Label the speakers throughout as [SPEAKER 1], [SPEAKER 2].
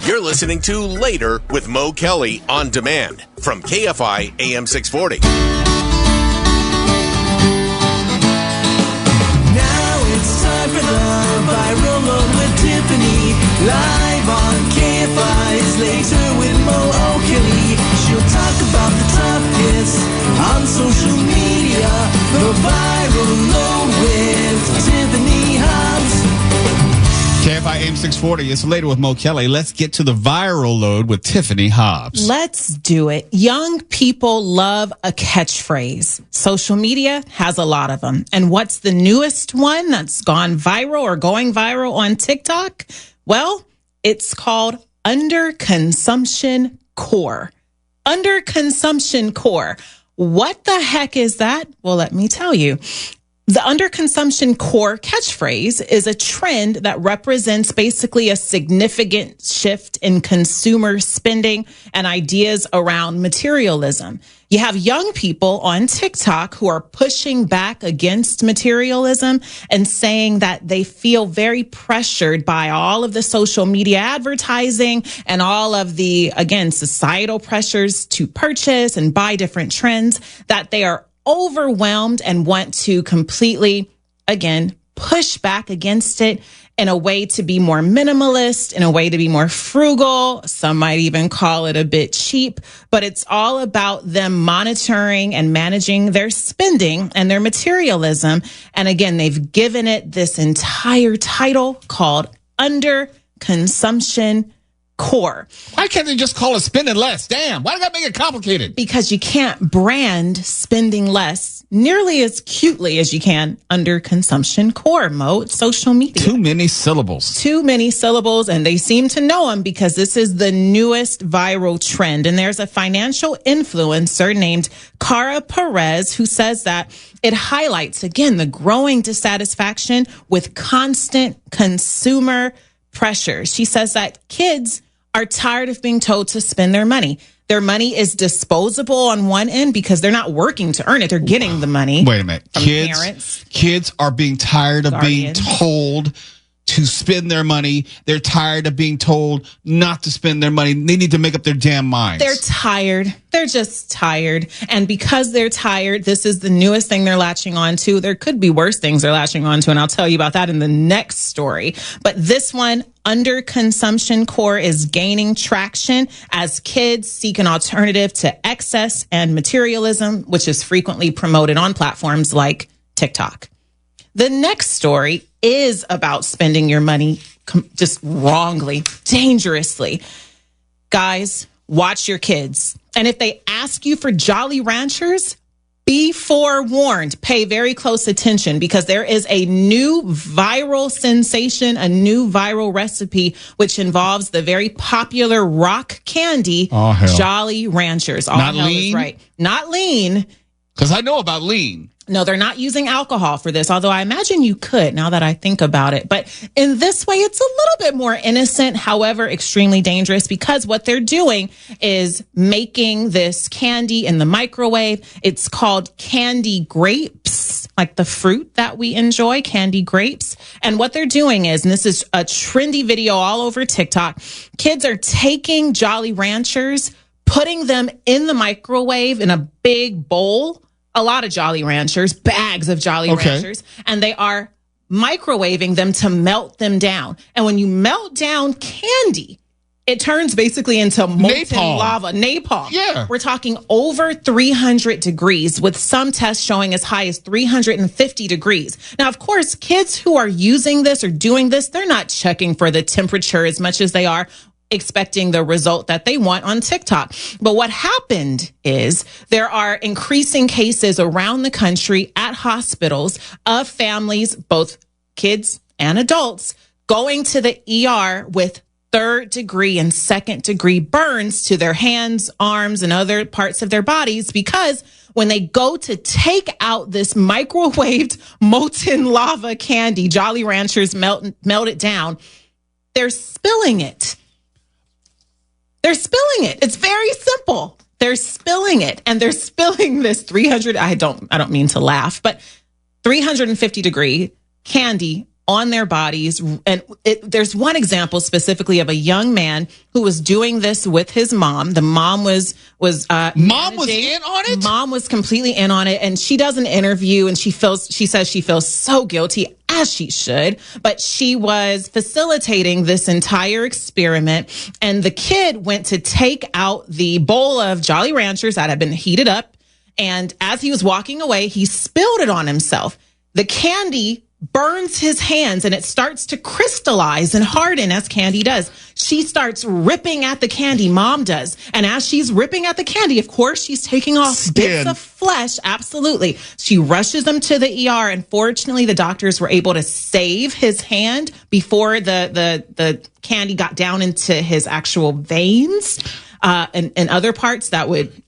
[SPEAKER 1] You're listening to Later with Mo Kelly on demand from KFI AM 640.
[SPEAKER 2] Now it's time for the Viral Load with Tiffany. Live on KFI's Later with Mo Kelly. She'll talk about the top hits on social media. The Viral Load with Tiffany Hobbs.
[SPEAKER 3] KFI AM 640. It's Later with Mo Kelly. Let's get to the viral load with Tiffany Hobbs.
[SPEAKER 4] Let's do it. Young people love a catchphrase. Social media has a lot of them. And what's the newest one that's gone viral or going viral on TikTok? Well, it's called underconsumption core. Underconsumption core. What the heck is that? Well, let me tell you. The underconsumption core catchphrase is a trend that represents basically a significant shift in consumer spending and ideas around materialism. You have young people on TikTok who are pushing back against materialism and saying that they feel very pressured by all of the social media advertising and all of the, again, societal pressures to purchase and buy different trends, that they are overwhelmed and want to completely, again, push back against it in a way to be more minimalist, in a way to be more frugal. Some might even call it a bit cheap, but it's all about them monitoring and managing their spending and their materialism. And again, they've given it this entire title called Under Consumption Core.
[SPEAKER 3] Why can't they just call it spending less? Damn, why do they make it complicated?
[SPEAKER 4] Because you can't brand spending less nearly as cutely as you can under consumption core mode, social media.
[SPEAKER 3] Too many syllables.
[SPEAKER 4] Too many syllables, and they seem to know them because this is the newest viral trend. And there's a financial influencer named Cara Perez who says that it highlights, again, the growing dissatisfaction with constant consumer pressure. She says that kids are tired of being told to spend their money. Their money is disposable on one end because they're not working to earn it. They're getting the money.
[SPEAKER 3] Wait a minute.
[SPEAKER 4] From parents.
[SPEAKER 3] Kids are being tired of
[SPEAKER 4] Guardians.
[SPEAKER 3] being told to spend their money. They're tired of being told not to spend their money. They need to make up their damn minds.
[SPEAKER 4] They're tired. They're just tired. And because they're tired, this is the newest thing they're latching on to. There could be worse things they're latching on to, and I'll tell you about that in the next story. But this one, under consumption core, is gaining traction as kids seek an alternative to excess and materialism, which is frequently promoted on platforms like TikTok. The next story is about spending your money just wrongly, dangerously. Guys, watch your kids. And if they ask you for Jolly Ranchers, be forewarned. Pay very close attention because there is a new viral sensation, a new viral recipe, which involves the very popular rock candy, Jolly Ranchers. All
[SPEAKER 3] Not
[SPEAKER 4] hell
[SPEAKER 3] lean?
[SPEAKER 4] is right. Not lean.
[SPEAKER 3] Because I know about lean.
[SPEAKER 4] No, they're not using alcohol for this, although I imagine you could now that I think about it. But in this way, it's a little bit more innocent, however, extremely dangerous because what they're doing is making this candy in the microwave. It's called candy grapes, like the fruit that we enjoy, candy grapes. And what they're doing is, and this is a trendy video all over TikTok, kids are taking Jolly Ranchers, putting them in the microwave in a big bowl. A lot of Jolly Ranchers, bags of Jolly Ranchers, and they are microwaving them to melt them down. And when you melt down candy, it turns basically into molten lava, napalm.
[SPEAKER 3] Yeah.
[SPEAKER 4] We're talking over 300 degrees, with some tests showing as high as 350 degrees. Now, of course, kids who are using this or doing this, they're not checking for the temperature as much as they are expecting the result that they want on TikTok. But what happened is there are increasing cases around the country at hospitals of families, both kids and adults, going to the ER with third-degree and second-degree burns to their hands, arms, and other parts of their bodies because when they go to take out this microwaved molten lava candy, Jolly Ranchers melt it down, they're spilling it. They're spilling it. It's very simple. They're spilling it, and they're spilling this 300. I don't mean to laugh, but 350 degree candy on their bodies. And there's one example specifically of a young man who was doing this with his mom. The mom was
[SPEAKER 3] in on it?
[SPEAKER 4] Mom was completely in on it. And she does an interview and she says she feels so guilty, as she should, but she was facilitating this entire experiment. And the kid went to take out the bowl of Jolly Ranchers that had been heated up. And as he was walking away, he spilled it on himself. The candy burns his hands and it starts to crystallize and harden as candy does. She starts ripping at the candy, mom does. And as she's ripping at the candy, of course, she's taking off bits of flesh. Absolutely. She rushes him to the ER. And fortunately, the doctors were able to save his hand before the candy got down into his actual veins and other parts that would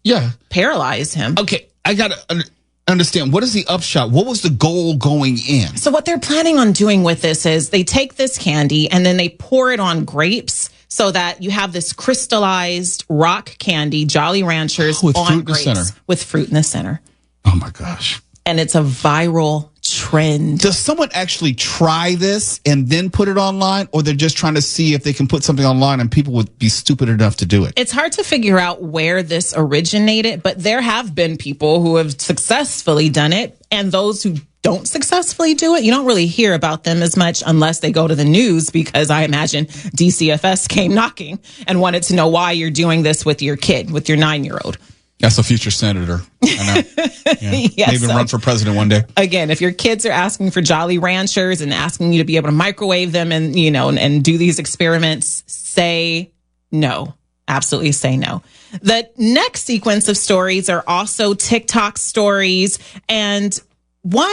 [SPEAKER 4] paralyze him.
[SPEAKER 3] Okay, I got to understand, what is the upshot? What was the goal going in?
[SPEAKER 4] So what they're planning on doing with this is they take this candy and then they pour it on grapes so that you have this crystallized rock candy, Jolly Ranchers,
[SPEAKER 3] with
[SPEAKER 4] on
[SPEAKER 3] fruit in the
[SPEAKER 4] grapes
[SPEAKER 3] center.
[SPEAKER 4] With fruit in the center.
[SPEAKER 3] Oh my gosh.
[SPEAKER 4] And it's a viral trend.
[SPEAKER 3] Does someone actually try this and then put it online, or they're just trying to see if they can put something online and people would be stupid enough to do it?
[SPEAKER 4] It's hard to figure out where this originated, but there have been people who have successfully done it, and those who don't successfully do it, you don't really hear about them as much unless they go to the news, because I imagine DCFS came knocking and wanted to know why you're doing this with your kid, with your 9-year-old.
[SPEAKER 3] That's a future senator. I know. Yeah.
[SPEAKER 4] Yes,
[SPEAKER 3] Maybe run for president one day.
[SPEAKER 4] Again, if your kids are asking for Jolly Ranchers and asking you to be able to microwave them and, and do these experiments, say no. Absolutely say no. The next sequence of stories are also TikTok stories. And one,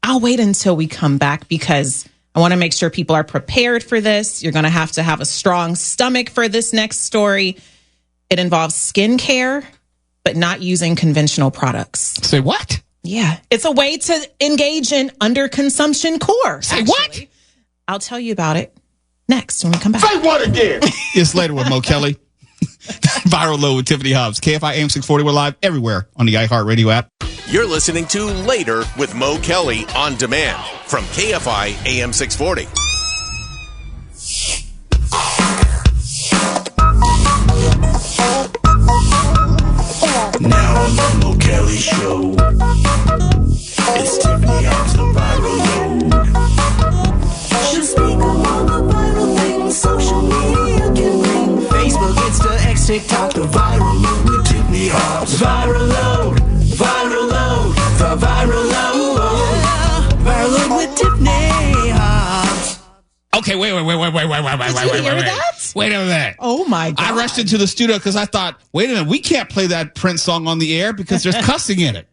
[SPEAKER 4] I'll wait until we come back because I want to make sure people are prepared for this. You're going to have a strong stomach for this next story. It involves skincare, but not using conventional products.
[SPEAKER 3] Say what?
[SPEAKER 4] Yeah. It's a way to engage in underconsumption core.
[SPEAKER 3] Say what?
[SPEAKER 4] I'll tell you about it next when we come back.
[SPEAKER 5] Say what again?
[SPEAKER 3] It's later with Mo Kelly. Viral Low with Tiffany Hobbs. KFI AM 640. We're live everywhere on the iHeartRadio app.
[SPEAKER 1] You're listening to Later with Mo Kelly on demand from KFI AM 640.
[SPEAKER 2] Now on the Mo Kelly Show, it's Tiffany Hobbs, the viral load. She'll speak of all the viral things social media can bring. Facebook, Insta, X, TikTok, the viral load with Tiffany Hobbs. Viral load, the viral load. Yeah. Viral load with Tiffany Hobbs.
[SPEAKER 3] Okay, wait.
[SPEAKER 4] Did you hear that?
[SPEAKER 3] Wait a minute.
[SPEAKER 4] Oh my God.
[SPEAKER 3] I rushed into the studio because I thought, wait a minute, we can't play that Prince song on the air because there's cussing in it.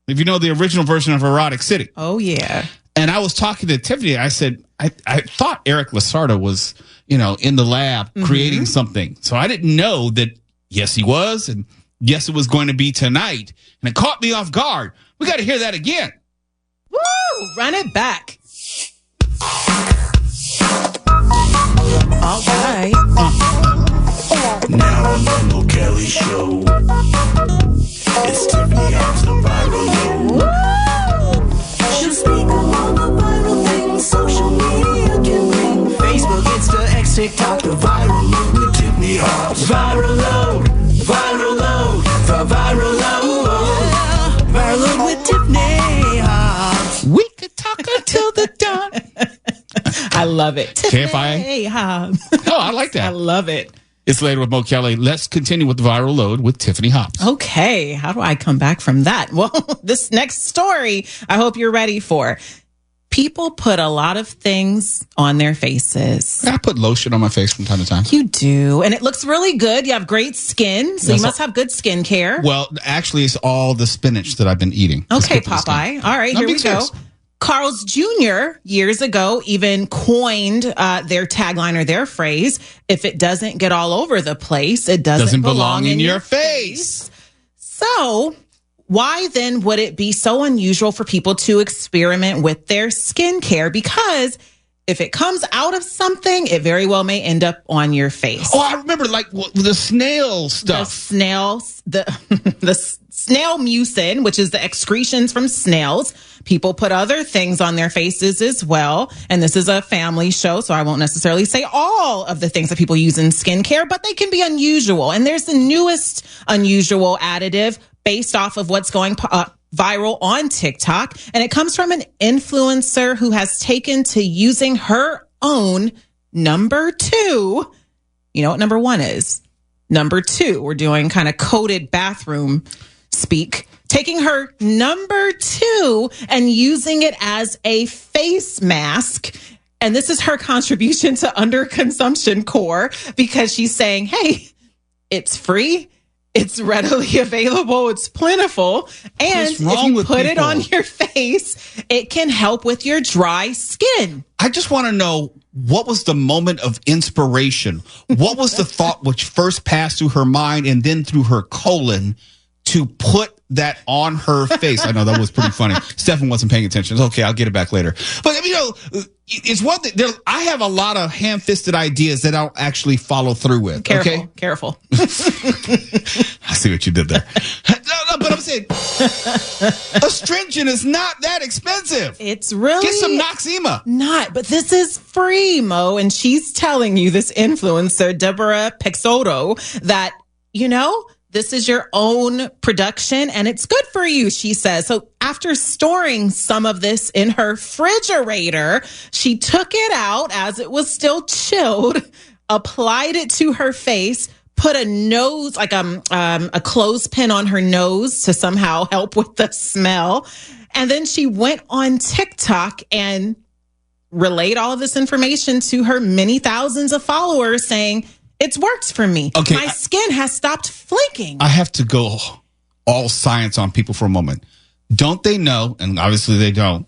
[SPEAKER 3] If you know the original version of Erotic City.
[SPEAKER 4] Oh, yeah.
[SPEAKER 3] And I was talking to Tiffany. I said, I thought Eric Lasarda was, in the lab creating something. So I didn't know that, yes, he was. And yes, it was going to be tonight. And it caught me off guard. We got to hear that again.
[SPEAKER 4] Woo! Run it back. All right.
[SPEAKER 2] Now on the Mo Kelly Show, it's Tiffany Hobbs, the viral load. She'll speak of all the viral things social media can bring. Facebook, Insta, X, TikTok, the viral load with Tiffany Hobbs. Viral load, the viral load. Viral load with Tiffany Hobbs.
[SPEAKER 3] We could talk until the dawn.
[SPEAKER 4] I love it.
[SPEAKER 3] KFI?
[SPEAKER 4] Hey, Hobbs.
[SPEAKER 3] Oh, I like that.
[SPEAKER 4] I love it.
[SPEAKER 3] It's Later with Mo Kelly. Let's continue with the viral load with Tiffany Hobbs.
[SPEAKER 4] Okay. How do I come back from that? Well, this next story, I hope you're ready for. People put a lot of things on their faces.
[SPEAKER 3] I put lotion on my face from time to time.
[SPEAKER 4] You do. And it looks really good. You have great skin. So you must have good skincare.
[SPEAKER 3] Well, actually, it's all the spinach that I've been eating.
[SPEAKER 4] Okay, Popeye. All right, here we go. Carl's Jr. years ago even coined their tagline or their phrase, if it doesn't get all over the place, it doesn't belong in your face. So why then would it be so unusual for people to experiment with their skincare? Because if it comes out of something, it very well may end up on your face.
[SPEAKER 3] Oh, I remember the snail stuff.
[SPEAKER 4] The snail mucin, which is the excretions from snails. People put other things on their faces as well. And this is a family show, so I won't necessarily say all of the things that people use in skincare, but they can be unusual. And there's the newest unusual additive based off of what's going viral on TikTok. And it comes from an influencer who has taken to using her own number 2. You know what number 1 is? Number 2. We're doing kind of coded bathroom speak. Taking her number 2 and using it as a face mask. And this is her contribution to Underconsumption Core, because she's saying, hey, it's free. It's readily available. It's plentiful. And if you put it on your face, it can help with your dry skin.
[SPEAKER 3] I just want to know, what was the moment of inspiration? What was the thought which first passed through her mind and then through her colon to put that on her face? I know that was pretty funny. Stefan wasn't paying attention. It's okay, I'll get it back later. But, you know, it's one thing. I have a lot of hand-fisted ideas that I don't actually follow through with.
[SPEAKER 4] Careful.
[SPEAKER 3] I see what you did there. No, but I'm saying, astringent is not that expensive.
[SPEAKER 4] It's really...
[SPEAKER 3] Get some Noxema.
[SPEAKER 4] Not, but this is free, Mo. And she's telling you, this influencer, Deborah Pexoto, that, you know, this is your own production and it's good for you, she says. So after storing some of this in her refrigerator, she took it out as it was still chilled, applied it to her face, put a nose, like a clothespin on her nose to somehow help with the smell. And then she went on TikTok and relayed all of this information to her many thousands of followers, saying, it's worked for me.
[SPEAKER 3] Okay,
[SPEAKER 4] my skin has stopped flaking.
[SPEAKER 3] I have to go all science on people for a moment. Don't they know, and obviously they don't,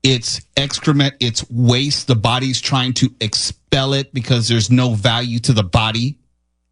[SPEAKER 3] it's excrement, it's waste. The body's trying to expel it because there's no value to the body.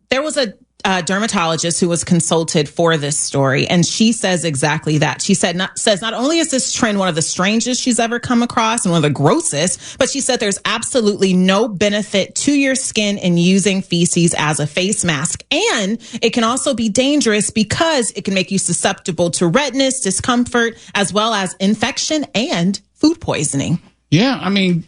[SPEAKER 4] There was a dermatologist who was consulted for this story, and she says exactly that. She said not only is this trend one of the strangest she's ever come across and one of the grossest, but she said there's absolutely no benefit to your skin in using feces as a face mask. And it can also be dangerous because it can make you susceptible to redness, discomfort, as well as infection and food poisoning.
[SPEAKER 3] Yeah, I mean,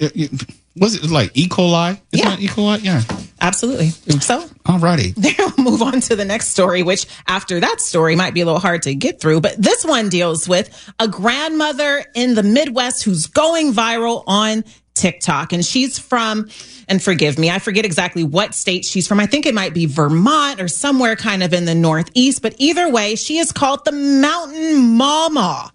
[SPEAKER 3] was it like E. coli? Isn't that E. coli? Yeah.
[SPEAKER 4] Absolutely. So,
[SPEAKER 3] alrighty.
[SPEAKER 4] Then we'll move on to the next story, which after that story might be a little hard to get through. But this one deals with a grandmother in the Midwest who's going viral on TikTok. And she's from, and forgive me, I forget exactly what state she's from. I think it might be Vermont or somewhere kind of in the Northeast. But either way, she is called the Mountain Mama.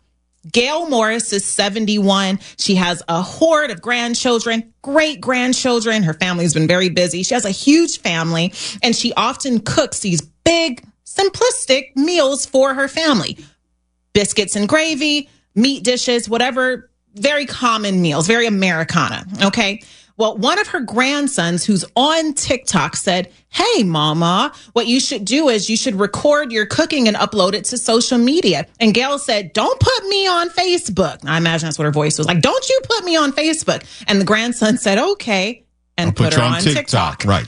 [SPEAKER 4] Gail Morris is 71. She has a horde of grandchildren, great grandchildren. Her family's been very busy. She has a huge family, and she often cooks these big, simplistic meals for her family. Biscuits and gravy, meat dishes, whatever, very common meals, very Americana. Okay. Well, one of her grandsons who's on TikTok said, hey, mama, what you should do is you should record your cooking and upload it to social media. And Gail said, don't put me on Facebook. I imagine that's what her voice was like. Don't you put me on Facebook. And the grandson said, okay, and put her on TikTok.
[SPEAKER 3] Right.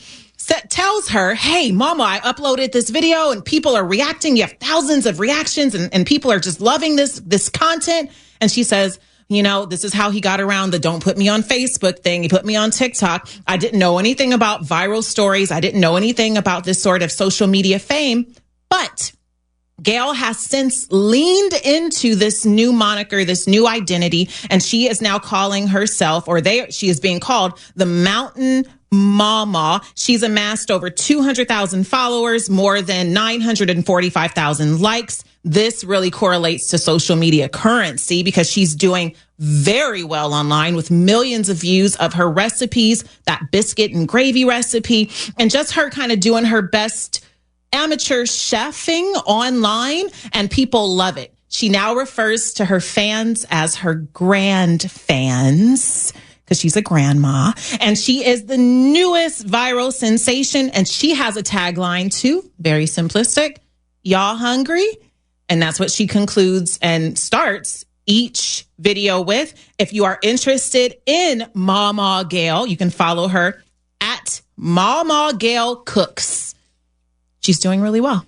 [SPEAKER 4] Tells her, hey, mama, I uploaded this video and people are reacting. You have thousands of reactions and people are just loving this content. And she says, you know, this is how he got around the don't put me on Facebook thing. He put me on TikTok. I didn't know anything about viral stories. I didn't know anything about this sort of social media fame. But Gail has since leaned into this new moniker, this new identity, and she is now calling herself, she is being called the Mountain Mama. She's amassed over 200,000 followers, more than 945,000 likes. This really correlates to social media currency because she's doing very well online with millions of views of her recipes, that biscuit and gravy recipe, and just her kind of doing her best amateur chefing online, and people love it. She now refers to her fans as her grand fans because she's a grandma, and she is the newest viral sensation, and she has a tagline too, very simplistic, y'all hungry? And that's what she concludes and starts each video with. If you are interested in Mama Gail, you can follow her at Mama Gail Cooks. She's doing really well.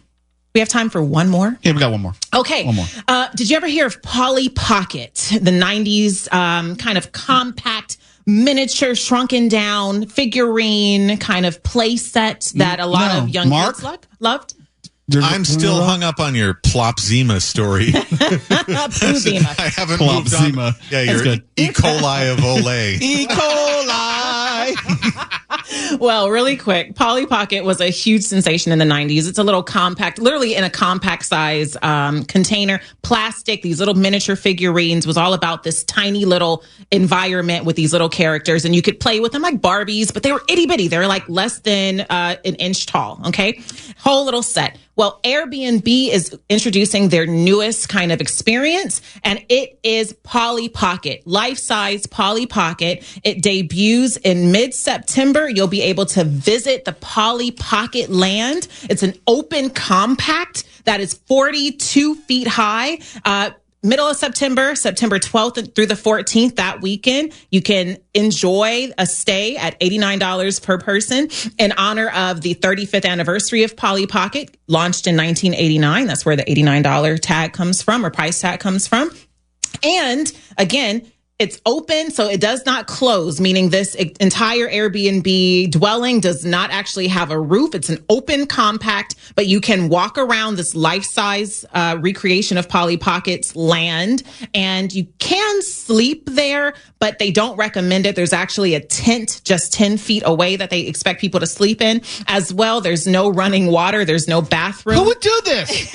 [SPEAKER 4] We have time for one more.
[SPEAKER 3] Yeah, we got one more.
[SPEAKER 4] Okay.
[SPEAKER 3] One more.
[SPEAKER 4] Did you ever hear of Polly Pocket, the 90s kind of compact, miniature, shrunken down figurine kind of play set that a lot of young kids loved?
[SPEAKER 5] I'm still hung up on your Plopzima story.
[SPEAKER 4] Plopzima.
[SPEAKER 5] I haven't moved on. Yeah, you're E. coli of Olay.
[SPEAKER 3] E. coli.
[SPEAKER 4] Well, really quick, Polly Pocket was a huge sensation in the 90s. It's a little compact, literally in a compact size container, plastic, these little miniature figurines. Was all about this tiny little environment with these little characters. And you could play with them like Barbies, but they were itty bitty. They were like less than an inch tall. Okay. Whole little set. Well, Airbnb is introducing their newest kind of experience, and it is Polly Pocket, life-size Polly Pocket. It debuts in mid-September. You'll be able to visit the Polly Pocket land. It's an open compact that is 42 feet high. Middle of September, September 12th through the 14th, that weekend, you can enjoy a stay at $89 per person in honor of the 35th anniversary of Polly Pocket, launched in 1989. That's where the $89 tag comes from, or price tag comes from. And again, it's open, so it does not close, meaning this entire Airbnb dwelling does not actually have a roof. It's an open compact, but you can walk around this life-size recreation of Polly Pocket's land, and you can sleep there, but they don't recommend it. There's actually a tent just 10 feet away that they expect people to sleep in as well. There's no running water. There's no bathroom.
[SPEAKER 3] Who would do this?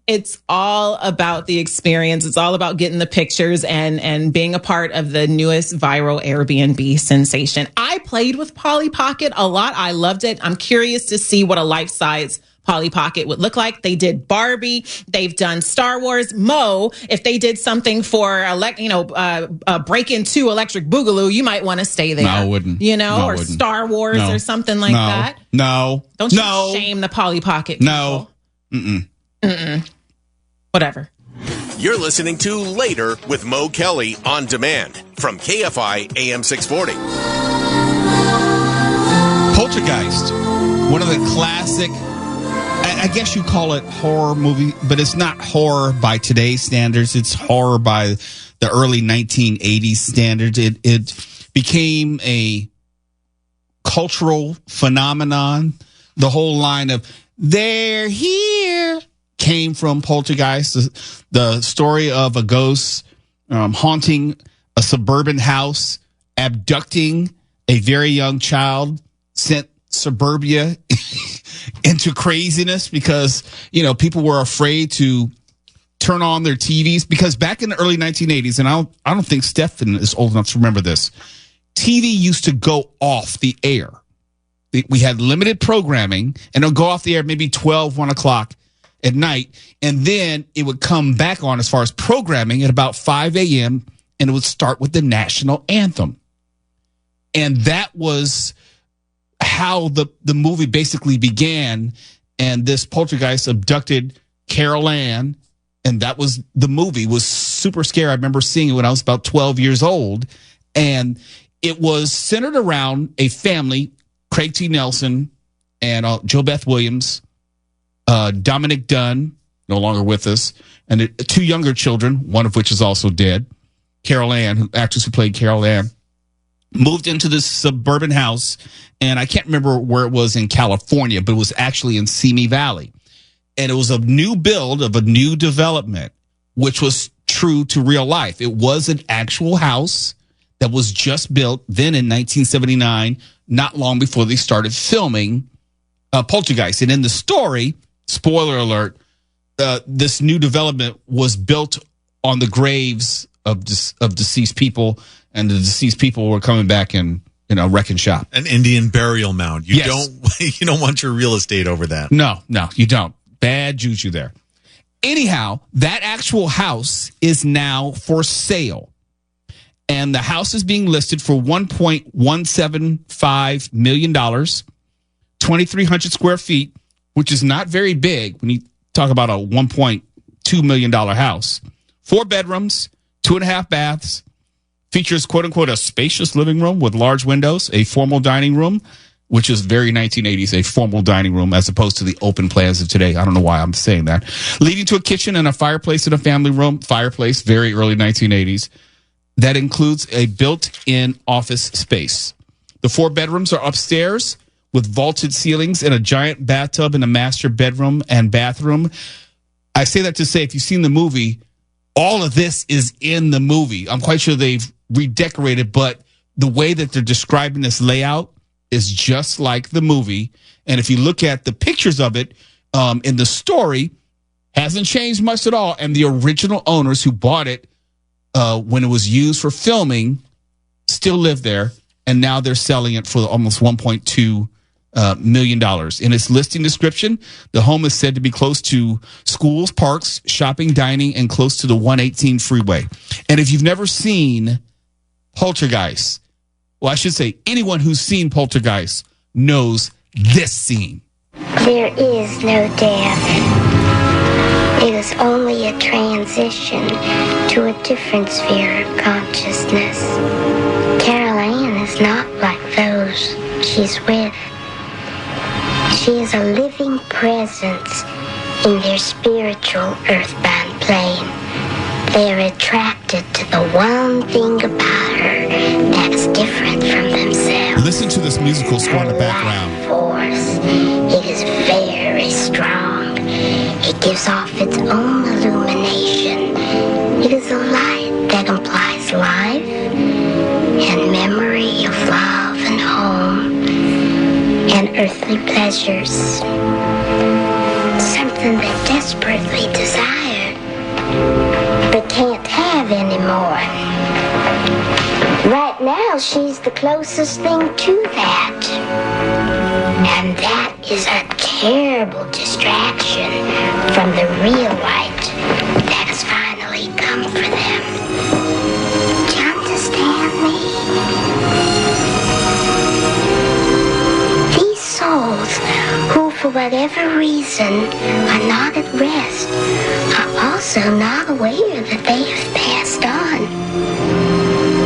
[SPEAKER 4] It's all about the experience. It's all about getting the pictures and being a part of the newest viral Airbnb sensation. I played with Polly Pocket a lot. I loved it. I'm curious to see what a life-size Polly Pocket would look like. They did Barbie. They've done Star Wars. Mo, if they did something for Break-In 2 Electric Boogaloo, you might want to stay there.
[SPEAKER 3] No, I wouldn't.
[SPEAKER 4] Or Star Wars or something like that.
[SPEAKER 3] No.
[SPEAKER 4] Don't you shame the Polly Pocket people.
[SPEAKER 3] No.
[SPEAKER 4] Whatever.
[SPEAKER 1] You're listening to Later with Mo Kelly on demand from KFI AM 640.
[SPEAKER 3] Poltergeist, one of the classic, I guess you call it horror movie, but it's not horror by today's standards. It's horror by the early 1980s standards. It became a cultural phenomenon. The whole line of "They're here" came from Poltergeist, the story of a ghost haunting a suburban house, abducting a very young child, sent suburbia into craziness because, people were afraid to turn on their TVs. Because back in the early 1980s, and I don't think Stefan is old enough to remember this, TV used to go off the air. We had limited programming, and it'll go off the air maybe 1 o'clock at night, and then it would come back on as far as programming at about 5 a.m., and it would start with the national anthem. And that was how the movie basically began, and this poltergeist abducted Carol Ann, and that was the movie. It was super scary. I remember seeing it when I was about 12 years old, and it was centered around a family, Craig T. Nelson and Jo Beth Williams, Dominic Dunn, no longer with us, and two younger children, one of which is also dead. Carol Ann, actress who played Carol Ann, moved into this suburban house, and I can't remember where it was in California, but it was actually in Simi Valley. And it was a new build of a new development, which was true to real life. It was an actual house that was just built then in 1979, not long before they started filming Poltergeist. And in the story, spoiler alert, this new development was built on the graves of deceased people, and the deceased people were coming back and wreck and shop.
[SPEAKER 5] An Indian burial mound. You
[SPEAKER 3] Yes.
[SPEAKER 5] don't want your real estate over that.
[SPEAKER 3] No, you don't. Bad juju there. Anyhow, that actual house is now for sale. And the house is being listed for $1.175 million, 2,300 square feet, which is not very big when you talk about a $1.2 million house. 4 bedrooms, 2.5 baths. Features, quote unquote, a spacious living room with large windows, a formal dining room, which is very 1980s, a formal dining room as opposed to the open plans of today. I don't know why I'm saying that. Leading to a kitchen and a fireplace in a family room. Fireplace, very early 1980s. That includes a built-in office space. The 4 bedrooms are upstairs with vaulted ceilings and a giant bathtub in the master bedroom and bathroom. I say that to say, if you've seen the movie, all of this is in the movie. I'm quite sure they've redecorated, but the way that they're describing this layout is just like the movie. And if you look at the pictures of it in the story, hasn't changed much at all. And the original owners who bought it when it was used for filming still live there. And now they're selling it for almost $1.2 million. In its listing description, the home is said to be close to schools, parks, shopping, dining, and close to the 118 freeway. And if you've never seen Poltergeist, well, I should say anyone who's seen Poltergeist knows this scene.
[SPEAKER 6] There is no death. It is only a transition to a different sphere of consciousness. Carol Ann is not like those she's with. She is a living presence in their spiritual earthbound plane. They are attracted to the one thing about her that is different from themselves.
[SPEAKER 3] Listen to this musical score in the background.
[SPEAKER 6] Life force. It is very strong. It gives off its own illumination. It is a light that implies life and memory of love and home and earthly pleasures. Something they desperately desire, but can't have anymore. Right now, she's the closest thing to that. And that is a terrible distraction from the real light that has finally come for them. Do you understand me? These souls, who for whatever reason are not at rest, are also not aware that they have passed on.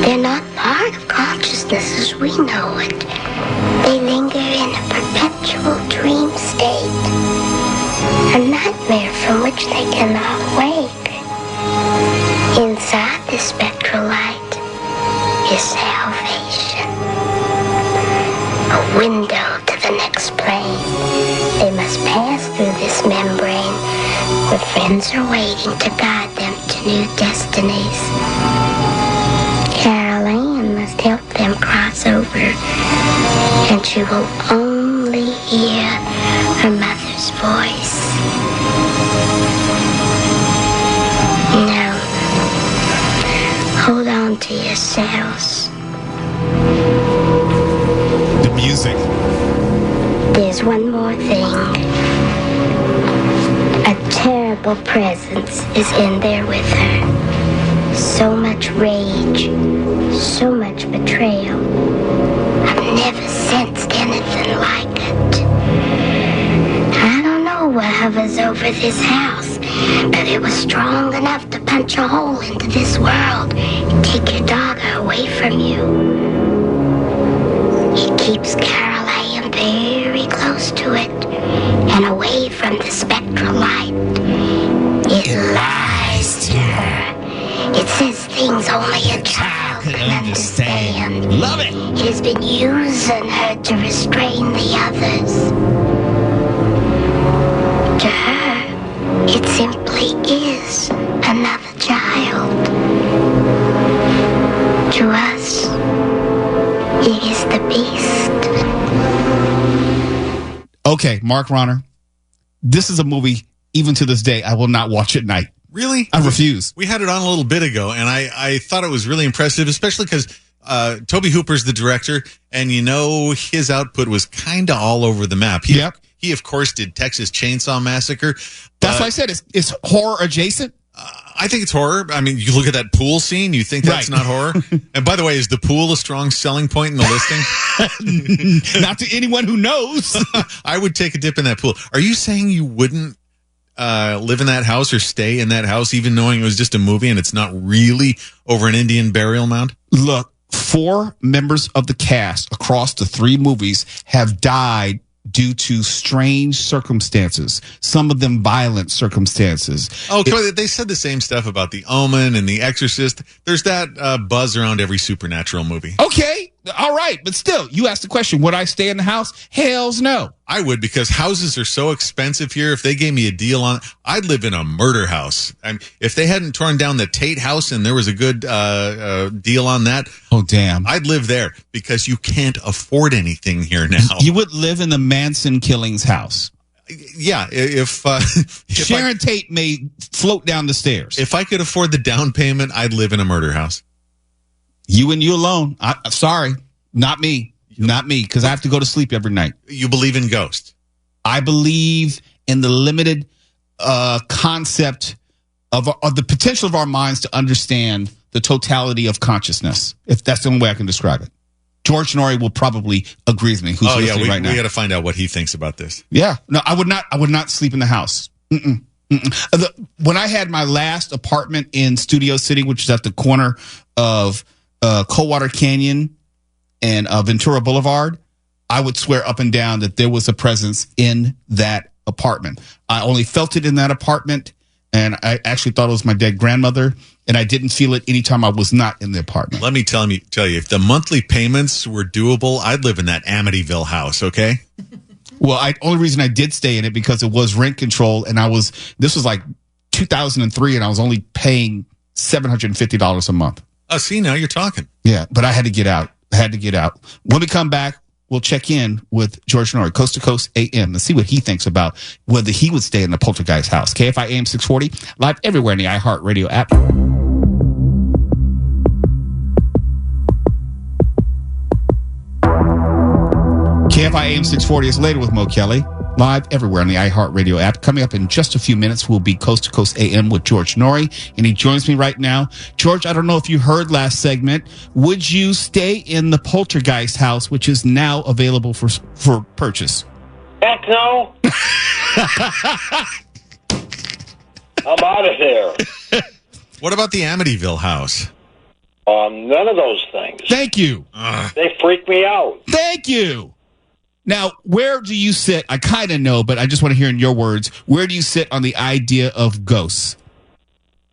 [SPEAKER 6] They're not part of consciousness as we know it. They linger in a perpetual dream state, a nightmare from which they cannot wake. Inside the spectral light is salvation, a window to the next plane. They must pass through this membrane where friends are waiting to guide them to new destinies. Carol Ann must help them cross over, and she will only hear her mother's voice. Now, hold on to yourselves.
[SPEAKER 3] The music.
[SPEAKER 6] There's one more thing. A terrible presence is in there with her. So much rage, so much betrayal. I've never sensed anything like it. I don't know what hovers over this house, but it was strong enough to punch a hole into this world and take your daughter away from you. It keeps Carol Ann very close to it and away from the spectral light. It lies to her. It says things only a child can understand.
[SPEAKER 3] Love it.
[SPEAKER 6] It has been using her to restrain the others. To her, it simply is another child. To us, it is the beast.
[SPEAKER 3] Okay, Mark Ronner, this is a movie, even to this day, I will not watch at night.
[SPEAKER 5] Really?
[SPEAKER 3] I refuse.
[SPEAKER 5] We had it on a little bit ago, and I thought it was really impressive, especially because Tobe Hooper's the director, and you know his output was kind of all over the map. He, of course, did Texas Chainsaw Massacre.
[SPEAKER 3] That's why I said it's horror adjacent.
[SPEAKER 5] I think it's horror. I mean, you look at that pool scene, you think that's not horror. And by the way, is the pool a strong selling point in the listing?
[SPEAKER 3] Not to anyone who knows.
[SPEAKER 5] I would take a dip in that pool. Are you saying you wouldn't live in that house or stay in that house, even knowing it was just a movie and it's not really over an Indian burial mound?
[SPEAKER 3] Look, 4 members of the cast across the 3 movies have died due to strange circumstances, some of them violent circumstances.
[SPEAKER 5] Oh, they said the same stuff about The Omen and The Exorcist. There's that buzz around every supernatural movie.
[SPEAKER 3] Okay, all right, but still, you asked the question, would I stay in the house? Hells no.
[SPEAKER 5] I would, because houses are so expensive here. If they gave me a deal on it, I'd live in a murder house. I mean, if they hadn't torn down the Tate house and there was a good deal on that,
[SPEAKER 3] oh damn,
[SPEAKER 5] I'd live there, because you can't afford anything here now.
[SPEAKER 3] You would live in the Manson killings house.
[SPEAKER 5] Yeah, if
[SPEAKER 3] Sharon Tate may float down the stairs.
[SPEAKER 5] If I could afford the down payment, I'd live in a murder house.
[SPEAKER 3] You and you alone. Sorry, not me. Not me, because I have to go to sleep every night.
[SPEAKER 5] You believe in ghosts?
[SPEAKER 3] I believe in the limited concept of the potential of our minds to understand the totality of consciousness, if that's the only way I can describe it. George Norrie will probably agree with me. Who's listening right now?
[SPEAKER 5] We got to find out what he thinks about this.
[SPEAKER 3] Yeah, no, I would not sleep in the house. When I had my last apartment in Studio City, which is at the corner of Coldwater Canyon and Ventura Boulevard, I would swear up and down that there was a presence in that apartment. I only felt it in that apartment, and I actually thought it was my dead grandmother, and I didn't feel it anytime I was not in the apartment.
[SPEAKER 5] Let me tell you, if the monthly payments were doable, I'd live in that Amityville house, okay?
[SPEAKER 3] Well, only reason I did stay in it because it was rent control, and this was like 2003, and I was only paying $750 a month.
[SPEAKER 5] Oh, see, now you're talking.
[SPEAKER 3] Yeah, but I had to get out. When we come back, we'll check in with George Norrie, Coast to Coast AM, and see what he thinks about whether he would stay in the Poltergeist house. KFI AM 640, live everywhere in the iHeartRadio app. KFI AM 640 is later with Mo Kelly. Live everywhere on the iHeartRadio app. Coming up in just a few minutes will be Coast to Coast AM with George Norrie, and he joins me right now. George, I don't know if you heard last segment. Would you stay in the Poltergeist house, which is now available for purchase?
[SPEAKER 7] Heck no. I'm out of there.
[SPEAKER 5] What about the Amityville house?
[SPEAKER 7] None of those things.
[SPEAKER 3] Thank you.
[SPEAKER 7] They freak me out.
[SPEAKER 3] Thank you. Now, where do you sit? I kind of know, but I just want to hear in your words. Where do you sit on the idea of ghosts?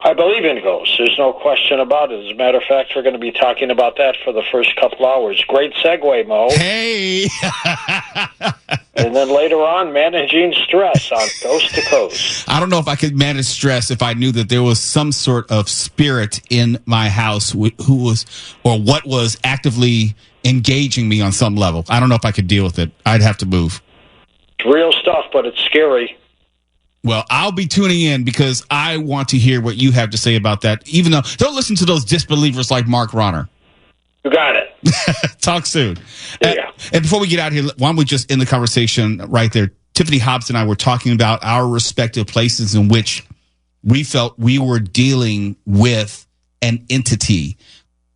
[SPEAKER 7] I believe in ghosts. There's no question about it. As a matter of fact, we're going to be talking about that for the first couple hours. Great segue, Mo.
[SPEAKER 3] Hey.
[SPEAKER 7] And then later on, managing stress on Coast to Coast.
[SPEAKER 3] I don't know if I could manage stress if I knew that there was some sort of spirit in my house who was, or what was actively engaging me on some level. I don't know if I could deal with it. I'd have to move.
[SPEAKER 7] It's real stuff, but it's scary.
[SPEAKER 3] Well, I'll be tuning in because I want to hear what you have to say about that. Even though, don't listen to those disbelievers like Mark Ronner.
[SPEAKER 7] You got it.
[SPEAKER 3] Talk soon.
[SPEAKER 7] Yeah.
[SPEAKER 3] And before we get out of here, why don't we just end the conversation right there? Tiffany Hobbs and I were talking about our respective places in which we felt we were dealing with an entity.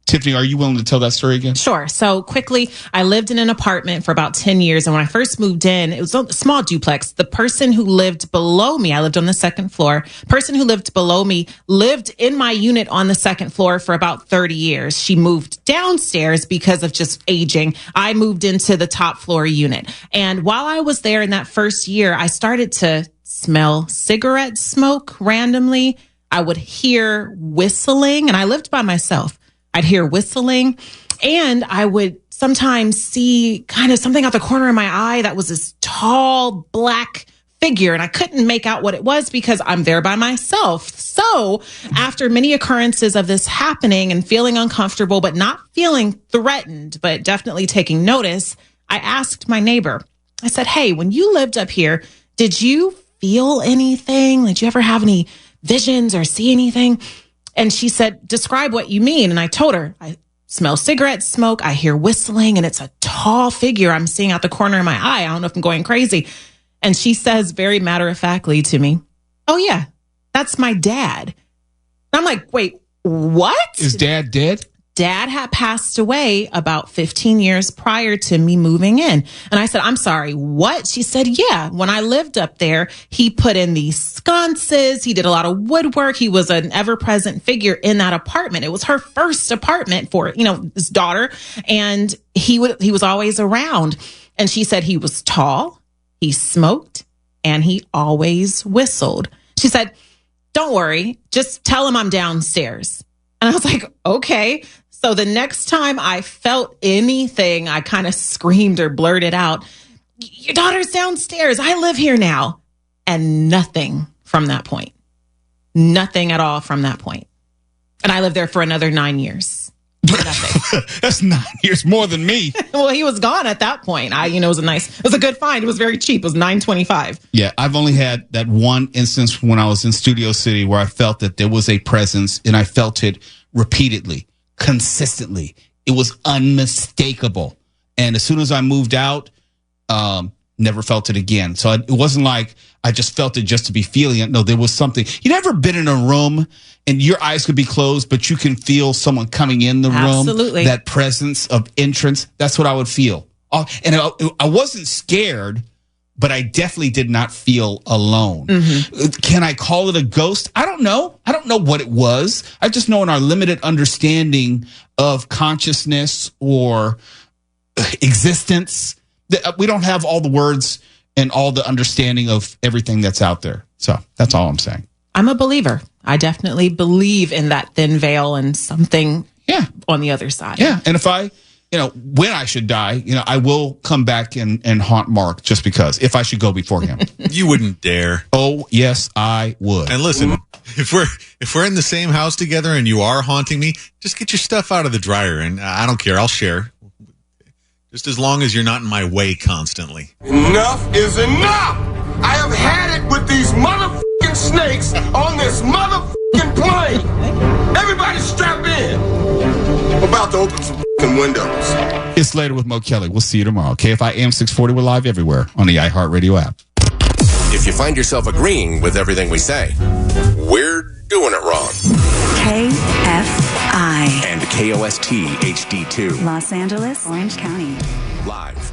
[SPEAKER 3] Tiffany, are you willing to tell that story again?
[SPEAKER 4] Sure. So quickly, I lived in an apartment for about 10 years. And when I first moved in, it was a small duplex. The person who lived below me, I lived on the second floor. Person who lived below me lived in my unit on the second floor for about 30 years. She moved downstairs because of just aging. I moved into the top floor unit. And while I was there in that first year, I started to smell cigarette smoke randomly. I would hear whistling, and I lived by myself. I'd hear whistling, and I would sometimes see kind of something out the corner of my eye that was this tall black figure, and I couldn't make out what it was because I'm there by myself. So after many occurrences of this happening and feeling uncomfortable, but not feeling threatened, but definitely taking notice, I asked my neighbor, I said, hey, when you lived up here, did you feel anything? Did you ever have any visions or see anything? And she said, describe what you mean. And I told her, I smell cigarette smoke. I hear whistling, and it's a tall figure I'm seeing out the corner of my eye. I don't know if I'm going crazy. And she says very matter-of-factly to me, oh, yeah, that's my dad. And I'm like, wait, what?
[SPEAKER 3] Is dad dead?
[SPEAKER 4] Dad had passed away about 15 years prior to me moving in. And I said, I'm sorry, what? She said, yeah, when I lived up there, he put in these sconces. He did a lot of woodwork. He was an ever-present figure in that apartment. It was her first apartment for, his daughter. And he was always around. And she said he was tall, he smoked, and he always whistled. She said, don't worry, just tell him I'm downstairs. And I was like, okay. So the next time I felt anything, I kind of screamed or blurted out, your daughter's downstairs. I live here now. And nothing from that point. Nothing at all from that point. And I lived there for another 9 years. Nothing.
[SPEAKER 3] That's 9 years more than me.
[SPEAKER 4] Well, he was gone at that point. It was a good find. It was very cheap. It was $9.25.
[SPEAKER 3] Yeah, I've only had that one instance when I was in Studio City where I felt that there was a presence, and I felt it repeatedly, consistently. It was unmistakable. And as soon as I moved out, never felt it again. So it wasn't like I just felt it just to be feeling it. No, there was something. You never been in a room and your eyes could be closed, but you can feel someone coming in the room.
[SPEAKER 4] Absolutely.
[SPEAKER 3] That presence of entrance. That's what I would feel. And I wasn't scared, but I definitely did not feel alone. Mm-hmm. Can I call it a ghost? I don't know. I don't know what it was. I just know in our limited understanding of consciousness or existence, we don't have all the words and all the understanding of everything that's out there. So that's all I'm saying.
[SPEAKER 4] I'm a believer. I definitely believe in that thin veil and something on the other side.
[SPEAKER 3] Yeah. And if I, when I should die, I will come back and haunt Mark just because, if I should go before him.
[SPEAKER 5] You wouldn't dare.
[SPEAKER 3] Oh, yes, I would.
[SPEAKER 5] And listen, if we're in the same house together and you are haunting me, just get your stuff out of the dryer and I don't care. I'll share. Just as long as you're not in my way constantly.
[SPEAKER 8] Enough is enough! I have had it with these motherfucking snakes on this motherfucking plane! Everybody strap in! I'm about to open some fucking windows.
[SPEAKER 3] It's Later with Mo Kelly. We'll see you tomorrow. KFI AM 640. We're live everywhere on the iHeartRadio app.
[SPEAKER 1] If you find yourself agreeing with everything we say, we're doing it wrong.
[SPEAKER 9] KFI.
[SPEAKER 1] And KOST HD2.
[SPEAKER 9] Los Angeles, Orange County.
[SPEAKER 1] Live.